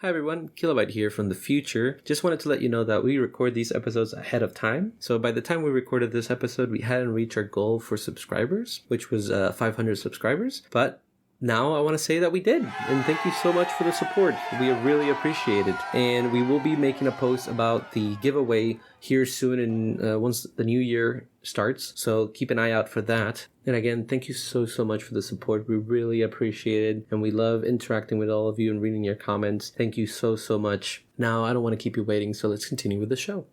Hi everyone, Killobyte here from the future. Just wanted to let you know that we record these episodes ahead of time. So by the time we recorded this episode, we hadn't reached our goal for subscribers, which was 500 subscribers. But now I want to say that we did. And thank you so much for the support. We really appreciate it. And we will be making a post about the giveaway here soon and once the new year starts. So keep an eye out for that. And again, thank you so much for the support. We really appreciate it. And we love interacting with all of you and reading your comments. Thank you so much. Now, I don't want to keep you waiting, so let's continue with the show.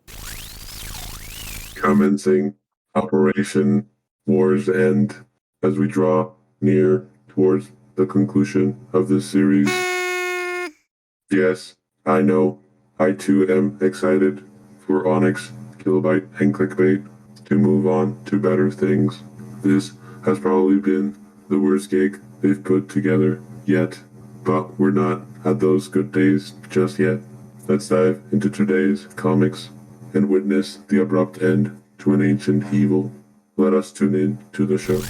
Commencing Operation War's End as we draw near towards the conclusion of this series. Yes, I know. I too am excited for Onyx, Killobyte, and Clickbait to move on to better things. This has probably been the worst gig they've put together yet, but we're not at those good days just yet. Let's dive into today's comics and witness the abrupt end to an ancient evil. Let us tune in to the show.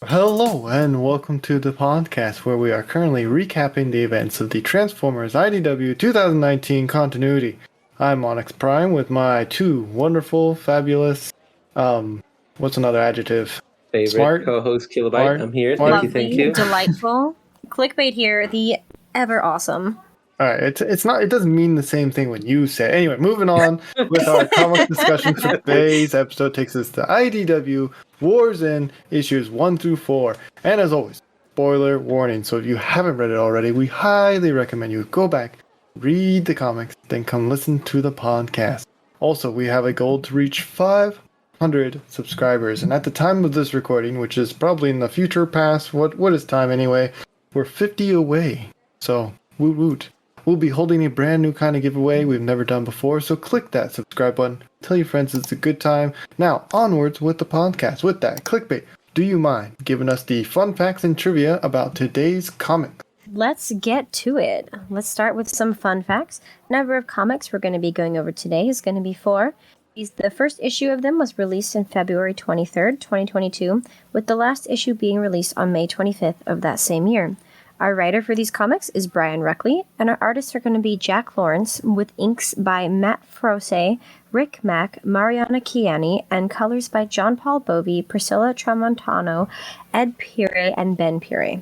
Hello and welcome to the podcast where we are currently recapping the events of the Transformers IDW 2019 continuity. I'm Onyx Prime with my two wonderful, fabulous, what's another adjective? Favorite Smart, co-host Killobyte, smart, I'm here. smart. Thank you. Delightful. Clickbait here, the ever awesome. Alright, it doesn't mean the same thing when you say it. Anyway, moving on with our comic discussion for today's episode takes us to IDW War's End issues 1 through 4. And as always, spoiler warning. So if you haven't read it already, we highly recommend you go back, read the comics, then come listen to the podcast. Also, we have a goal to reach 500 subscribers. And at the time of this recording, which is probably in the future past, what is time anyway? We're 50 away. So, woot woot. We'll be holding a brand new kind of giveaway we've never done before, so click that subscribe button. Tell your friends it's a good time. Now, onwards with the podcast. With that, Clickbait, do you mind giving us the fun facts and trivia about today's comic? Let's get to it. Let's start with some fun facts. Number of comics we're going to be going over today is going to be 4. The first issue of them was released in February 23rd, 2022, with the last issue being released on May 25th of that same year. Our writer for these comics is Brian Ruckley, and our artists are going to be Jack Lawrence, with inks by Matt Froese, Rick Mack, Mariana Chiani, and colors by John Paul Bovey, Priscilla Tramontano, Ed Pire, and Ben Pire.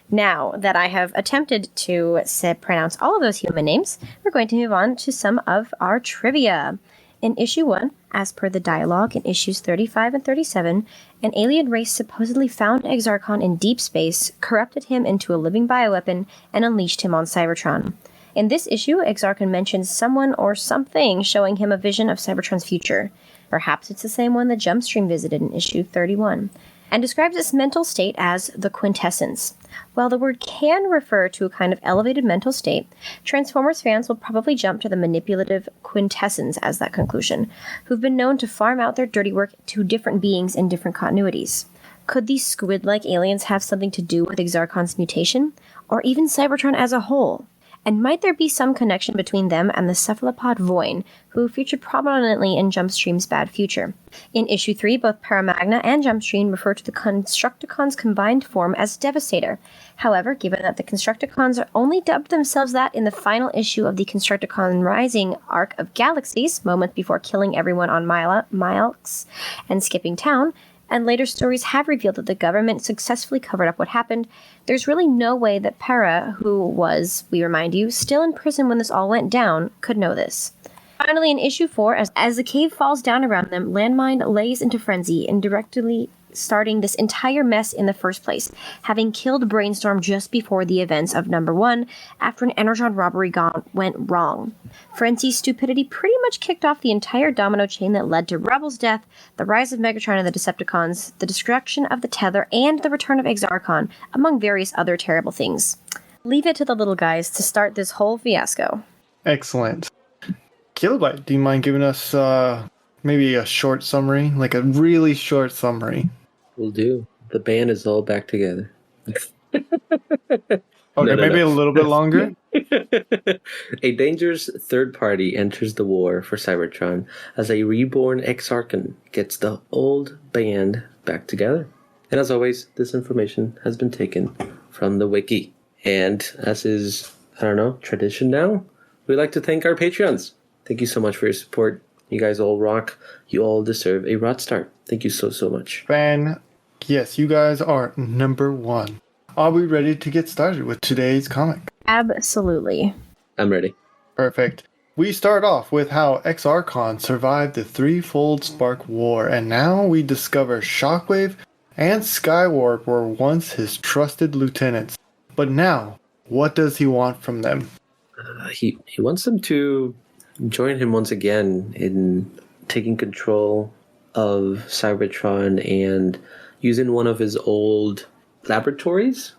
Now that I have attempted to pronounce all of those human names, we're going to move on to some of our trivia. In issue 1, as per the dialogue in issues 35 and 37, an alien race supposedly found Exarchon in deep space, corrupted him into a living bioweapon, and unleashed him on Cybertron. In this issue, Exarchon mentions someone or something showing him a vision of Cybertron's future. Perhaps it's the same one that Jumpstream visited in issue 31, and describes its mental state as the quintessence. While the word can refer to a kind of elevated mental state, Transformers fans will probably jump to the manipulative quintessence as that conclusion, who've been known to farm out their dirty work to different beings in different continuities. Could these squid-like aliens have something to do with Exarchon's mutation, or even Cybertron as a whole? And might there be some connection between them and the cephalopod Voin, who featured prominently in Jumpstream's Bad Future? In issue 3, both Paramagna and Jumpstream refer to the Constructicons' combined form as Devastator. However, given that the Constructicons only dubbed themselves that in the final issue of the Constructicon Rising arc of Galaxies, moments before killing everyone on Miles and skipping town, and later stories have revealed that the government successfully covered up what happened, there's really no way that Para, who was, we remind you, still in prison when this all went down, could know this. Finally, in issue 4, as the cave falls down around them, Landmine lays into frenzy, indirectly starting this entire mess in the first place, having killed Brainstorm just before the events of number 1 after an Energon robbery went wrong. Frenzy's stupidity pretty much kicked off the entire domino chain that led to Rebel's death, the rise of Megatron and the Decepticons, the destruction of the Tether, and the return of Exarchon, among various other terrible things. Leave it to the little guys to start this whole fiasco. Excellent. Killobyte, do you mind giving us maybe a short summary, like a really short summary. Will do. The band is all back together. Okay, maybe a little bit longer. A dangerous third party enters the war for Cybertron as a reborn Exarchon gets the old band back together. And as always, this information has been taken from the wiki. And as is, tradition now, we'd like to thank our Patreons. Thank you so much for your support. You guys all rock. You all deserve a rot start. Thank you so, so much. Yes, you guys are number one. Are we ready to get started with today's comic? Absolutely. I'm ready. Perfect. We start off with how Exarchon survived the threefold Spark War, and now we discover Shockwave and Skywarp were once his trusted lieutenants. But now, what does he want from them? He wants them to join him once again in taking control of Cybertron and using one of his old laboratories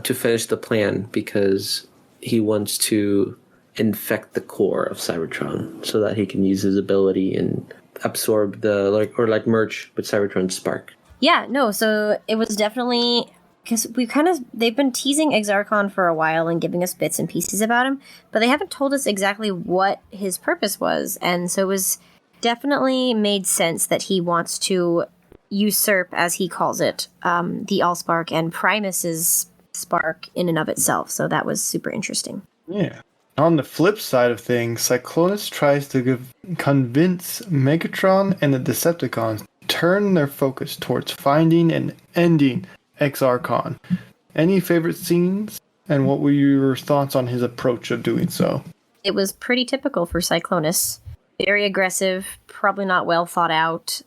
to finish the plan, because he wants to infect the core of Cybertron so that he can use his ability and absorb merge with Cybertron's spark. Yeah, no, so it was definitely, because they've been teasing Exarchon for a while and giving us bits and pieces about him, but they haven't told us exactly what his purpose was, and so it was definitely made sense that he wants to usurp, as he calls it, the Allspark and Primus's spark in and of itself. So that was super interesting. Yeah. On the flip side of things, Cyclonus tries to convince Megatron and the Decepticons to turn their focus towards finding and ending Exarchon. Any favorite scenes, and what were your thoughts on his approach of doing so? It was pretty typical for Cyclonus. Very aggressive, probably not well thought out.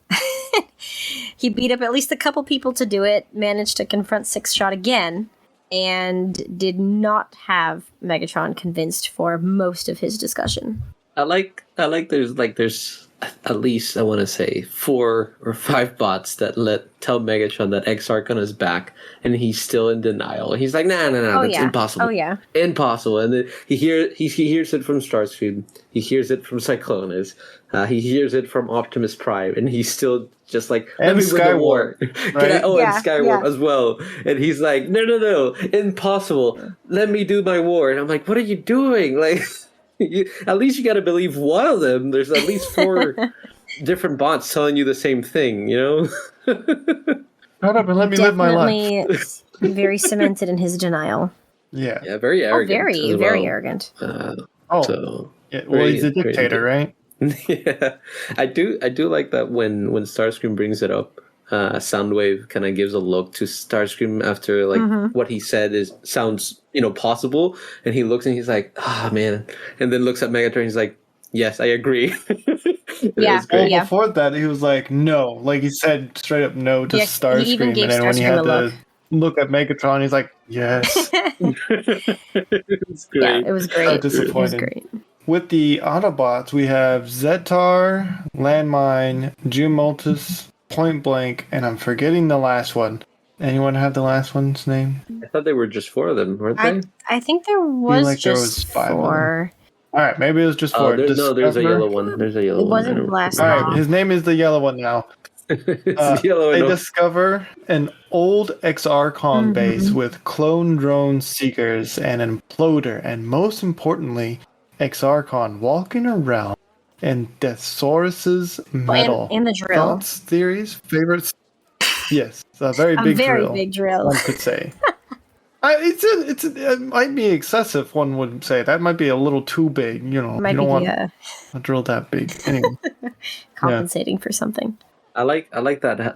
He beat up at least a couple people to do it, managed to confront Six Shot again, and did not have Megatron convinced for most of his discussion. I like there's at least, I want to say, 4 or 5 bots that tell Megatron that Exarchon is back, and he's still in denial. He's like, nah, that's impossible. Oh, yeah. Impossible. And then he hears it from Starscream. He hears it from Cyclonus. He hears it from Optimus Prime, and he's still just like, let me win the war. Right? And Skywarp as well. And he's like, no, impossible. Let me do my war. And I'm like, what are you doing? Like, at least you got to believe one of them. There's at least 4 different bots telling you the same thing, you know? Shut up and let me live my life. Very cemented in his denial. Yeah. Yeah, very arrogant. Very arrogant. He's a dictator, right? Yeah, I do like that when Starscream brings it up. Soundwave kind of gives a look to Starscream after what he said sounds possible, and he looks and he's like, man, and then looks at Megatron and he's like, yes, I agree. Before that he was like, no, like he said straight up no to Starscream, and then when he had to look at Megatron, he's like, yes. It was great. Yeah, it was great. So disappointed. It was great. With the Autobots, we have Zetar, Landmine, Jumultus, Point Blank, and I'm forgetting the last one. Anyone have the last one's name? I thought there were just 4 of them, weren't they? I think there was like there just was 5 4. All right, maybe it was just 4. There's a yellow one. There's a yellow It one. wasn't last All one. right, his name is the yellow one now. It's yellow. They discover an old Exarchon base with clone drone seekers and an imploder, and most importantly, Exarchon walking around in Deathsaurus's metal. In the drill. Thoughts, theories, favorites? Yes, a very big drill. One could say. It might be excessive. One would say that might be a little too big. You don't want a drill that big. Anyway, compensating for something. I like that.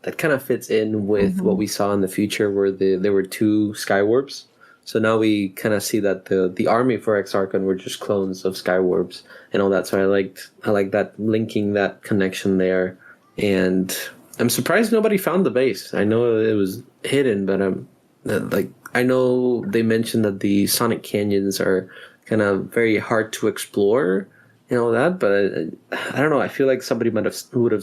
That kind of fits in with what we saw in the future, where there were 2 Skywarps. So now we kind of see that the army for Exarchon were just clones of Skywarps and all that. So I like that, linking that connection there. And I'm surprised nobody found the base. I know it was hidden, but I know they mentioned that the Sonic Canyons are kind of very hard to explore and all that. But I don't know. I feel like somebody would have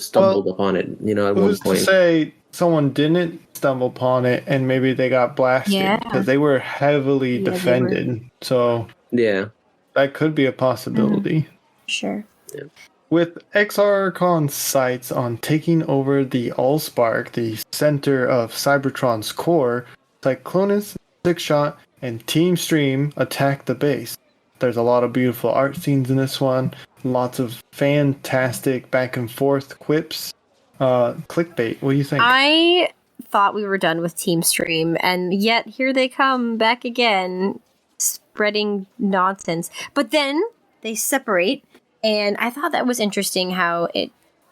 stumbled upon it. At one point. Who's to say someone didn't stumble upon it and maybe they got blasted because they were heavily defended. So yeah, that could be a possibility. Sure. Yeah. with Exarchon's sights on taking over the Allspark, the center of Cybertron's core, Cyclonus, Sixshot, and Team Stream attack the base. There's a lot of beautiful art scenes in this one, lots of fantastic back and forth quips. Clickbait, what do you think? I thought we were done with Team Stream, and yet here they come back again, spreading nonsense. But then they separate, and I thought that was interesting how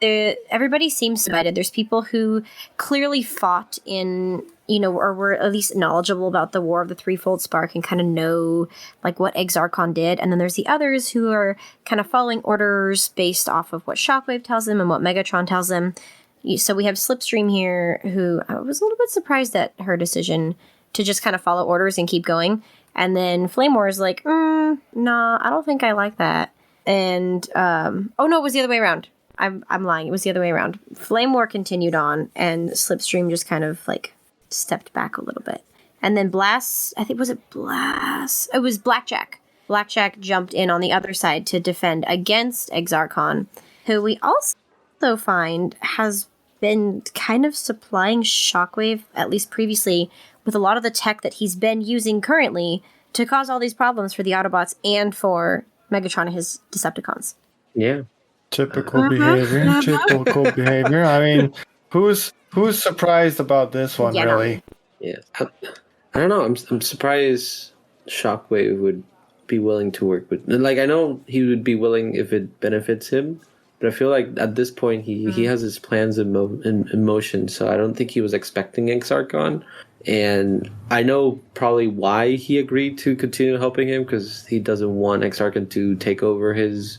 everybody seems divided. There's people who clearly fought in, or were at least knowledgeable about the War of the Threefold Spark and kind of know like what Exarchon did. And then there's the others who are kind of following orders based off of what Shockwave tells them and what Megatron tells them. So we have Slipstream here, who I was a little bit surprised at her decision to just kind of follow orders and keep going. And then Flamewar is like, nah, I don't think I like that. And, oh no, it was the other way around. I'm lying. It was the other way around. Flamewar continued on, and Slipstream just kind of like stepped back a little bit. And then Blast, I think, was it Blast? It was Blackjack. Blackjack jumped in on the other side to defend against Exarchon, who we also find has been kind of supplying Shockwave, at least previously, with a lot of the tech that he's been using currently to cause all these problems for the Autobots and for Megatron and his Decepticons. Yeah. Typical behavior. Typical behavior. I mean, who's surprised about this one, really? Yeah. I don't know. I'm surprised Shockwave would be willing to work with. Like, I know he would be willing if it benefits him, but I feel like at this point he has his plans in motion, so I don't think he was expecting Exarchon. And I know probably why he agreed to continue helping him, because he doesn't want Exarchon to take over his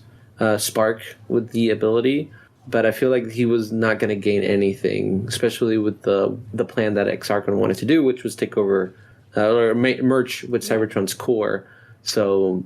Spark with the ability. But I feel like he was not going to gain anything, especially with the plan that Exarchon wanted to do, which was take over or merge with Cybertron's core. So,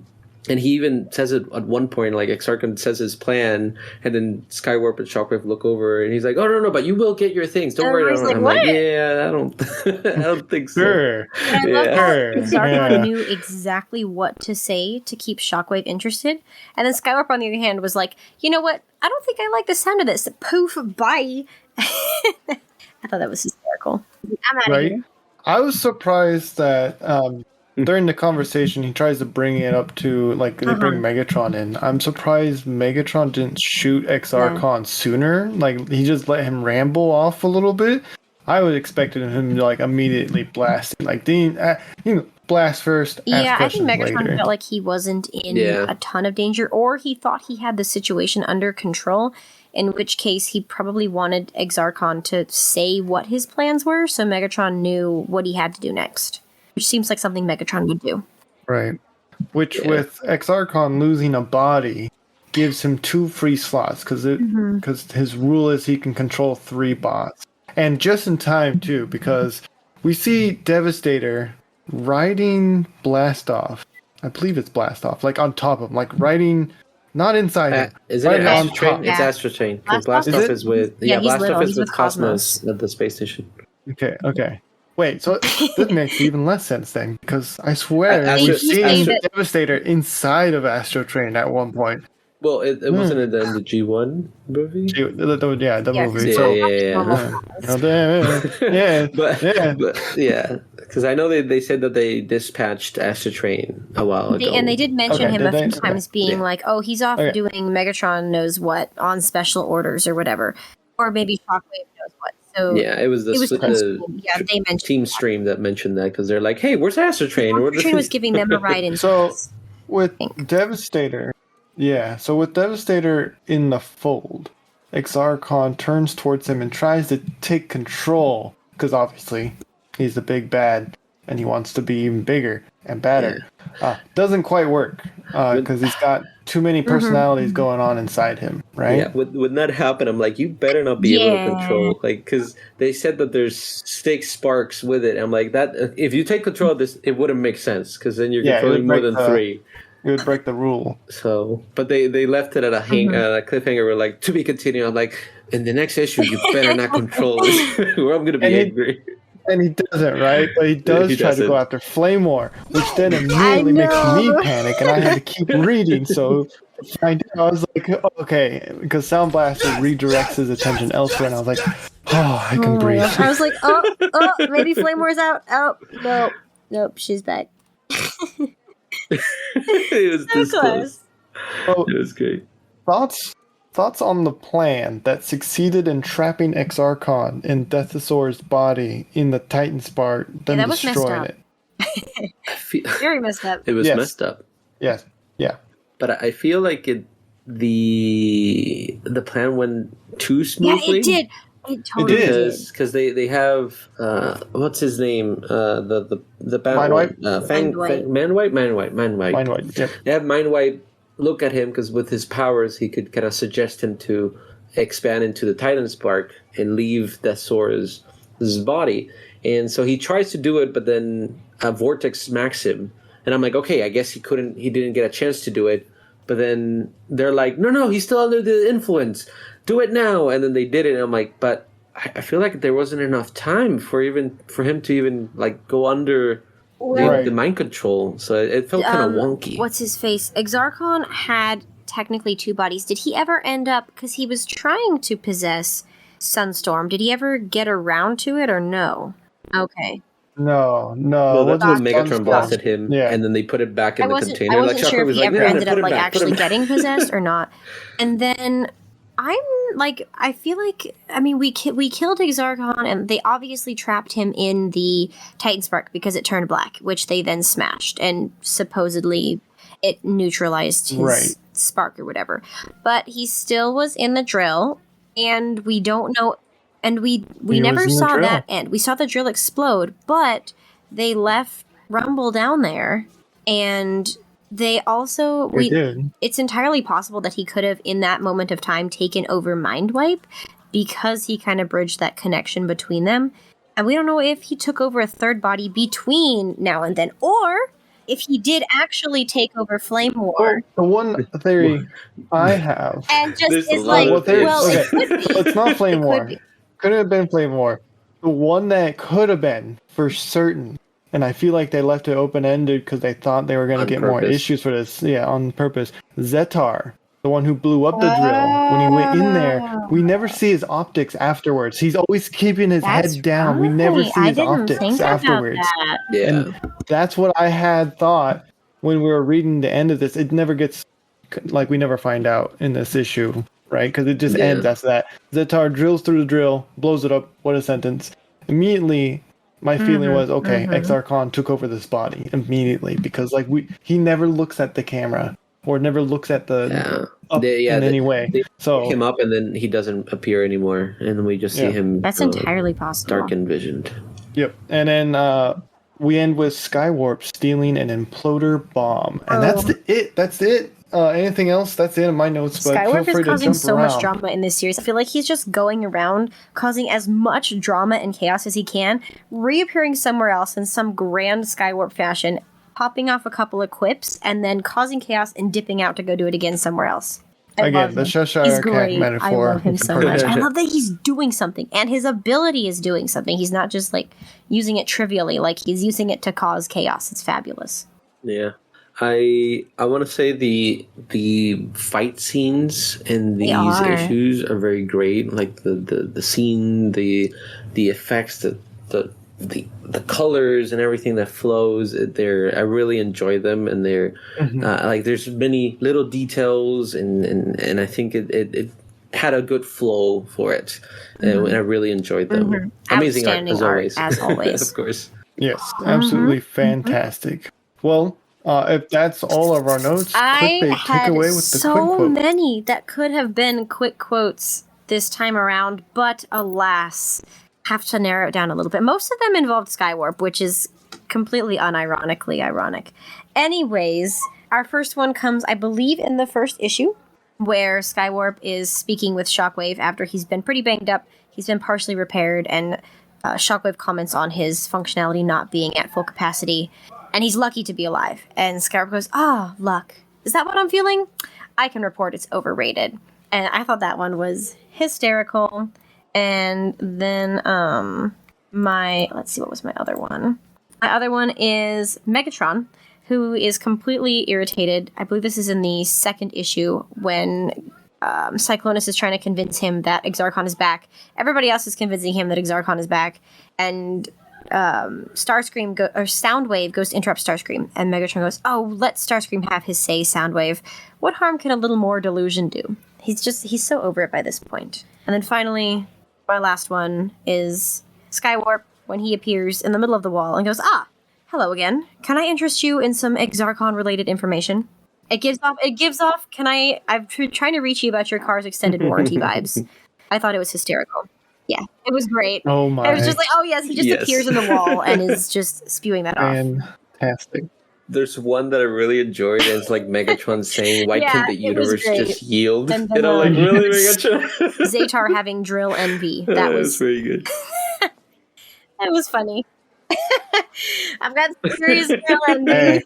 and he even says it at one point, like Exarchon says his plan, and then Skywarp and Shockwave look over, and he's like, "Oh no, but you will get your things. Don't worry." Like, I'm what? like, "Yeah, I don't think so." Sure. And I love how Exarchon Yeah. knew exactly what to say to keep Shockwave interested. And then Skywarp, on the other hand, was like, you know what? I don't think I like the sound of this. Poof, bye. I thought that was hysterical. I'm out of Right? here. I was surprised that during the conversation he tries to bring it up to, like, they bring Megatron in. I'm surprised Megatron didn't shoot Exarchon sooner. Like, he just let him ramble off a little bit. I would expected him to, like, immediately blast him. Like, blast first, ask Yeah, I think questions Megatron later. felt like he wasn't in Yeah. a ton of danger, or he thought he had the situation under control, in which case he probably wanted Exarchon to say what his plans were, so Megatron knew what he had to do next. Which seems like something Megatron would do. Right. Which, with Exarchon losing a body, gives him 2 free slots, because his rule is he can control 3 bots. And just in time, too, because we see Devastator riding Blastoff. I believe it's Blastoff, like on top of him, like riding, not inside him. Is it right an on Astro Train? top. It's Yeah. Astro Train. Because Blastoff Blastoff is- is with he's Blastoff little. is He's with with Cosmos at the space station. Okay. Wait, so this makes even less sense then, because I swear Astro- we've seen Astro- Devastator inside of Astro Train at one point. Well, it wasn't in the G1 movie. The movie. Yeah, So, yeah. yeah. But because I know they said that they dispatched Astro Train a while ago. And they did mention Okay, him did a few they? times being Yeah. like, oh, he's off Okay. doing Megatron knows what on special orders or whatever. Or maybe Shockwave knows what. So Yeah, it was it was the they mentioned Team Stream that mentioned that, because they're like, "Hey, where's Astro Train?" Astro Train was giving them a ride in. So with Devastator, so with Devastator in the fold, Exarchon turns towards him and tries to take control, because obviously he's the big bad and he wants to be even bigger and badder. Doesn't quite work because he's got too many personalities going on inside him, right? Yeah, when that happened, I'm like, you better not be able to Yeah. control, like, because they said that there's 6 sparks with it. I'm like, that if you take control of this, it wouldn't make sense, because then you're Yeah, it controlling would more break than the- 3. It would break the rule. So, but they left it at a cliffhanger. We're like, to be continued. I'm like, in the next issue, you better not control this, or I'm gonna be And he- angry. And he doesn't, right? But he does he try doesn't. to go after Flame War, which then immediately makes me panic, and I had to keep reading. So I did. I was like, okay, because Sound Blaster redirects his attention elsewhere, and I was like, oh, I can breathe. I was like, oh, maybe Flame War's out. Oh, nope, she's back. It was this close. Oh, It was great. Thoughts on the plan that succeeded in trapping Exarchon in Deathosaur's body in the Titan Spark, then that was messed destroying up. it? Very messed up. It was Yes. messed up. Yes. Yeah. But I feel like the plan went too smoothly. Yeah, it did. It totally did. Because they have what's his name, the bad Mindwipe? Mindwipe. Yep. They have Mindwipe look at him because with his powers he could kind of suggest him to expand into the Titan Spark and leave Deathsaur's body, and so he tries to do it, but then a vortex smacks him, and I'm like, okay, I guess he didn't get a chance to do it, but then they're like, no, he's still under the influence. Do it now, and then they did it, and I'm like, but I feel like there wasn't enough time for him to even like go under the mind control, so it felt kind of wonky. What's his face? Exarchon had technically two bodies. Did he ever end up, because he was trying to possess Sunstorm, did he ever get around to it or no? Okay. No. That's when Megatron blasted him, and then they put it back in the container. I wasn't sure if he ever ended up like actually getting possessed or not. And then I feel like, I mean, we killed Exarchon, and they obviously trapped him in the Titan Spark because it turned black, which they then smashed, and supposedly it neutralized his spark or whatever. But he still was in the drill, and we don't know, and we never saw that end. We saw the drill explode, but they left Rumble down there, and they also it's entirely possible that he could have in that moment of time taken over Mindwipe because he kind of bridged that connection between them, and we don't know if he took over a third body between now and then, or if he did actually take over Flame War. The one theory I have, and just is like, it could be. So it's not Flame War. Couldn't have been Flame War. The one that could have been for certain, and I feel like they left it open-ended because they thought they were going to get more issues for this. Yeah, on purpose. Zetar, the one who blew up the drill, when he went in there, we never see his optics afterwards. He's always keeping his head down. We never see his optics afterwards. Yeah. And that's what I had thought when we were reading the end of this. It never gets, like, we never find out in this issue, right? Because it just ends after that. Zetar drills through the drill, blows it up. What a sentence. Immediately, my feeling was, okay, Exarchon took over this body immediately because, like, he never looks at the camera or never looks at the in any way. They so pick him up and then he doesn't appear anymore, and then we just see him. That's entirely possible. Dark envisioned. Yep, and then we end with Skywarp stealing an imploder bomb, and that's it. That's it. Anything else? That's the end of my notes. But Skywarp feel free is causing to so around. much drama in this series. I feel like he's just going around causing as much drama and chaos as he can, reappearing somewhere else in some grand Skywarp fashion, popping off a couple of quips, and then causing chaos and dipping out to go do it again somewhere else. Again, the Cheshire Cat metaphor. I love him so much. I love that he's doing something, and his ability is doing something. He's not just like using it trivially, like he's using it to cause chaos. It's fabulous. Yeah. I want to say the fight scenes in these issues are very great. Like the scene, the effects, the colors and everything that flows. I really enjoy them, and they're like there's many little details, and I think it had a good flow for it, and I really enjoyed them. Amazing art as always. Of course. Yes, absolutely fantastic. Well. If that's all of our notes, Clickbait, take away with the quick quote. So many that could have been quick quotes this time around, but alas, have to narrow it down a little bit. Most of them involved Skywarp, which is completely unironically ironic. Anyways, our first one comes, I believe, in the first issue, where Skywarp is speaking with Shockwave after he's been pretty banged up. He's been partially repaired, and Shockwave comments on his functionality not being at full capacity. And he's lucky to be alive. And Skywarp goes, luck. Is that what I'm feeling? I can report it's overrated. And I thought that one was hysterical. And then let's see, what was my other one? My other one is Megatron, who is completely irritated. I believe this is in the second issue when Cyclonus is trying to convince him that Exarchon is back. Everybody else is convincing him that Exarchon is back, and Soundwave goes to interrupt Starscream, and Megatron goes, "Oh, let Starscream have his say, Soundwave. What harm can a little more delusion do?" He's so over it by this point. And then finally, my last one is Skywarp when he appears in the middle of the wall and goes, "Ah, hello again. Can I interest you in some Exarchon-related information?" It gives off, I'm trying to reach you about your car's extended warranty vibes. I thought it was hysterical. Yeah, it was great. Oh my. I was just like, oh yes, he just appears in the wall and is just spewing that off. Fantastic. There's one that I really enjoyed, and it's like Megatron saying, "Why can't the universe just yield?" And then, you know, like really, Megatron. Zatar having drill envy. That was very good. That was funny. I've got serious drill envy. Hey,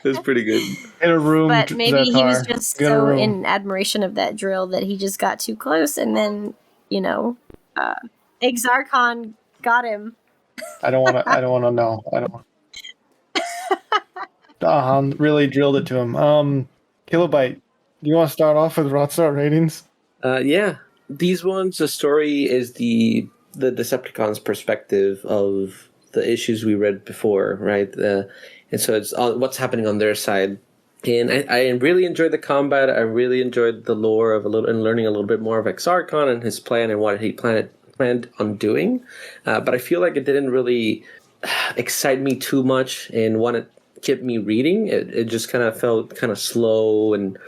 It was pretty good. in a room, But maybe he was Zatar. just Get a so room. in admiration of that drill that he just got too close, and then, Exarchon got him. I don't want to know. I don't want. Really drilled it to him. Killobyte, do you want to start off with Rockstar ratings? Yeah, these ones. The story is the Decepticons' perspective of the issues we read before, right? And so it's what's happening on their side. And I really enjoyed the combat. I really enjoyed the lore of and learning a little bit more of Exarchon and his plan and what he planned on doing. But I feel like it didn't really excite me too much and want to keep me reading. It just kind of felt kind of slow and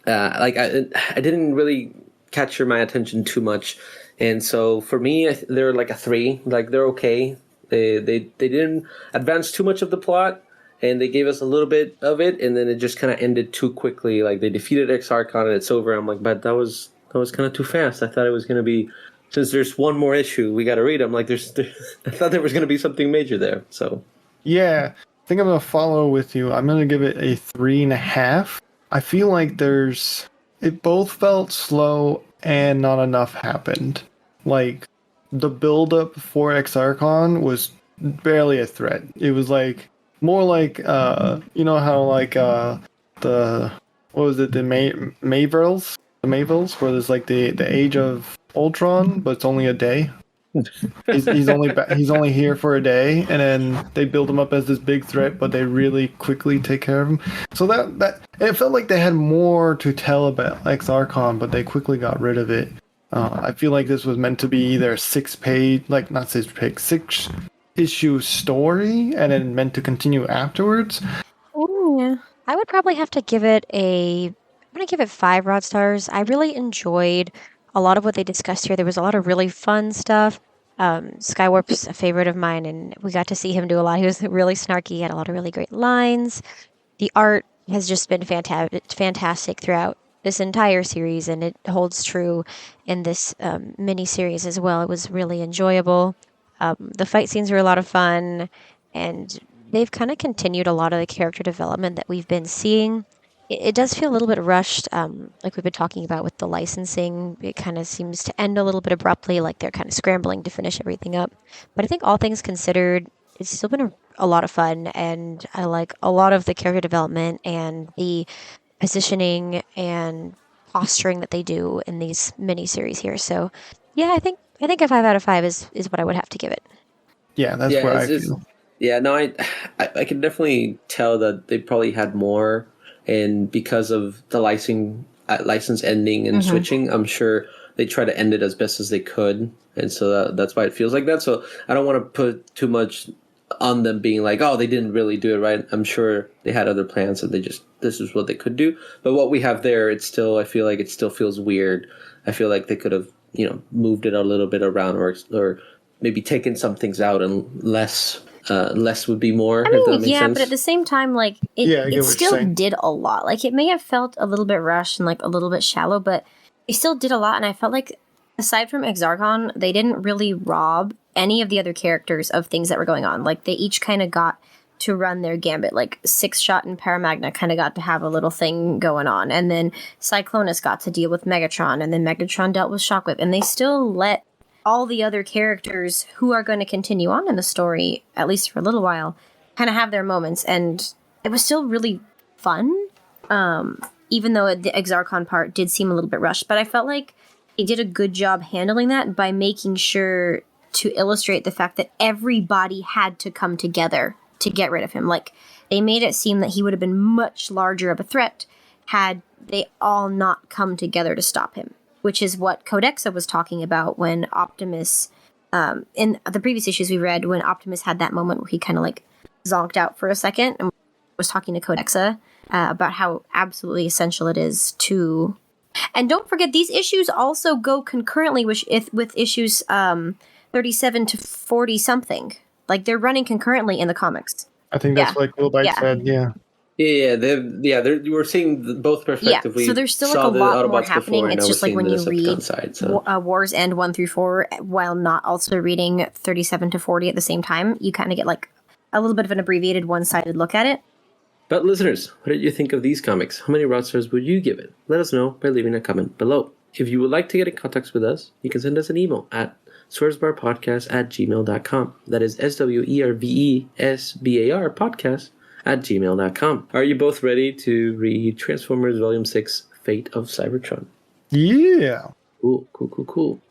like I didn't really capture my attention too much. And so for me, they're like a 3. Like they're okay. They didn't advance too much of the plot. And they gave us a little bit of it, and then it just kind of ended too quickly. Like they defeated Exarchon, and it's over. I'm like, but that was kind of too fast. I thought it was going to be, since there's one more issue we got to read. I'm like, I thought there was going to be something major there. So Yeah, I think I'm gonna follow with you. I'm gonna give it a 3.5. I feel like it both felt slow and not enough happened. Like the build-up for Exarchon was barely a threat. It was like more like you know how like the what was it, the Mayvils, where there's like the age of Ultron, but it's only a day. he's only here for a day, and then they build him up as this big threat, but they really quickly take care of him. So that it felt like they had more to tell about Exarchon, but they quickly got rid of it. I feel like this was meant to be either a 6-issue story, and then meant to continue afterwards. Yeah. I would probably have to give it I'm going to give it 5 rod stars. I really enjoyed a lot of what they discussed here. There was a lot of really fun stuff. Skywarp's a favorite of mine, and we got to see him do a lot. He was really snarky. He had a lot of really great lines. The art has just been fantastic throughout this entire series, and it holds true in this mini-series as well. It was really enjoyable. The fight scenes were a lot of fun, and they've kind of continued a lot of the character development that we've been seeing. It does feel a little bit rushed, like we've been talking about with the licensing. It kind of seems to end a little bit abruptly, like they're kind of scrambling to finish everything up. But I think all things considered, it's still been a lot of fun, and I like a lot of the character development and the positioning and posturing that they do in these mini-series here. So, yeah, I think a 5 out of 5 is what I would have to give it. Yeah, that's where I feel. Yeah, no, I can definitely tell that they probably had more, and because of the license ending and switching, I'm sure they try to end it as best as they could, and so that's why it feels like that. So I don't want to put too much on them being like, oh, they didn't really do it right. I'm sure they had other plans, and this is what they could do. But what we have there, I feel like it still feels weird. I feel like they could have, moved it a little bit around, or maybe taken some things out, and less would be more. I mean, if that makes sense. but at the same time, like it still did a lot. Like it may have felt a little bit rushed and like a little bit shallow, but it still did a lot. And I felt like aside from Exarchon, they didn't really rob any of the other characters of things that were going on. Like they each kind of got to run their gambit. Like Six Shot and Paramagna kind of got to have a little thing going on, and then Cyclonus got to deal with Megatron, and then Megatron dealt with Shockwave, and they still let all the other characters who are going to continue on in the story, at least for a little while, kind of have their moments, and it was still really fun. Even though the Exarchon part did seem a little bit rushed, but I felt like they did a good job handling that by making sure to illustrate the fact that everybody had to come together to get rid of him. Like, they made it seem that he would have been much larger of a threat had they all not come together to stop him, which is what Codexa was talking about when Optimus, in the previous issues we read, when Optimus had that moment where he kind of like zonked out for a second and was talking to Codexa about how absolutely essential it is to... And don't forget, these issues also go concurrently with issues 37 to 40 something. Like, they're running concurrently in the comics. I think that's what Killobyte said, yeah. You were seeing both perspectives. Yeah, so there's still like a lot more happening. It's just like when you read Wars End 1 through 4 while not also reading 37 to 40 at the same time, you kind of get like a little bit of an abbreviated one-sided look at it. But listeners, what did you think of these comics? How many rod stars would you give it? Let us know by leaving a comment below. If you would like to get in contact with us, you can send us an email at swervesbarpodcast@gmail.com. That is SWERVESBAR podcast@gmail.com. Are you both ready to read Transformers Volume 6, Fate of Cybertron? Yeah. Cool.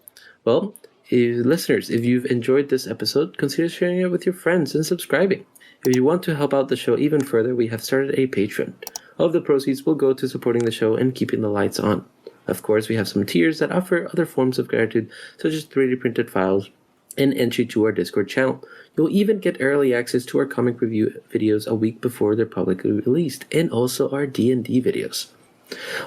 Well, listeners, if you've enjoyed this episode, consider sharing it with your friends and subscribing. If you want to help out the show even further, we have started a Patreon. All of the proceeds will go to supporting the show and keeping the lights on. Of course, we have some tiers that offer other forms of gratitude, such as 3D printed files and entry to our Discord channel. You'll even get early access to our comic review videos a week before they're publicly released, and also our D&D videos.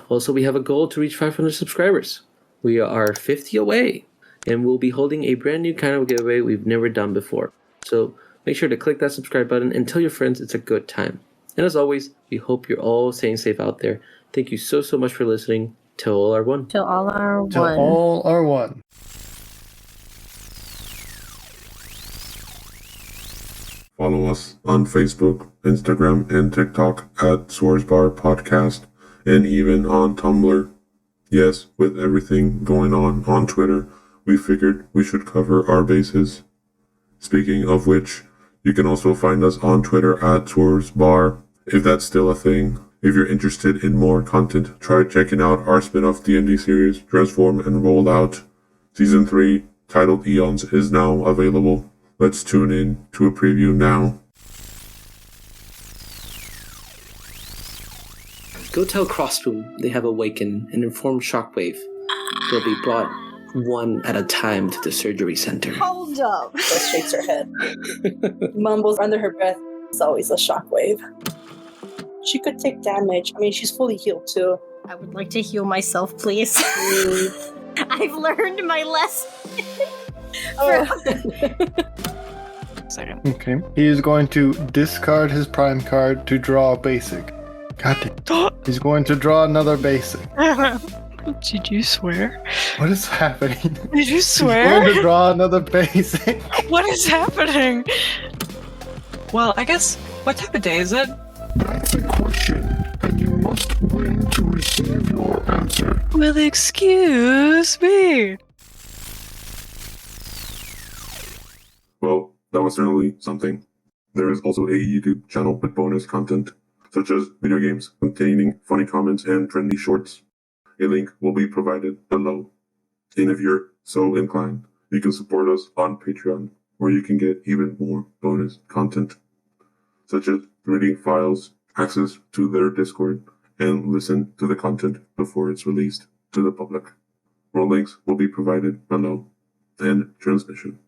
Also, we have a goal to reach 500 subscribers. We are 50 away, and we'll be holding a brand new kind of giveaway we've never done before. So make sure to click that subscribe button and tell your friends it's a good time. And as always, we hope you're all staying safe out there. Thank you so much for listening. Till all are one. Till all are one. Till all are one. Follow us on Facebook, Instagram, and TikTok at Swerve Podcast, and even on Tumblr. Yes, with everything going on Twitter, we figured we should cover our bases. Speaking of which, you can also find us on Twitter at SwerveBar, if that's still a thing. If you're interested in more content, try checking out our spin-off D&D series, Transform and Roll Out. Season 3, titled Eons, is now available. Let's tune in to a preview now. Go tell Crossboom they have awakened and inform Shockwave. They'll be brought one at a time to the surgery center. Hold up. Just shakes her head. Mumbles under her breath. It's always a shockwave. She could take damage. I mean, she's fully healed too. I would like to heal myself, please. I've learned my lesson. Second. Okay. He is going to discard his prime card to draw a basic. God damn. He's going to draw another basic. Did you swear? What is happening? Did you He's swear? going to draw another basic. What is happening? Well, I guess, what type of day is it? That's a question, and you must win to receive your answer. Well, excuse me. Well, that was certainly something. There is also a YouTube channel with bonus content, such as video games containing funny comments and trendy shorts. A link will be provided below. And if you're so inclined, you can support us on Patreon, where you can get even more bonus content, such as reading files, access to their Discord, and listen to the content before it's released to the public. More links will be provided below. End transmission.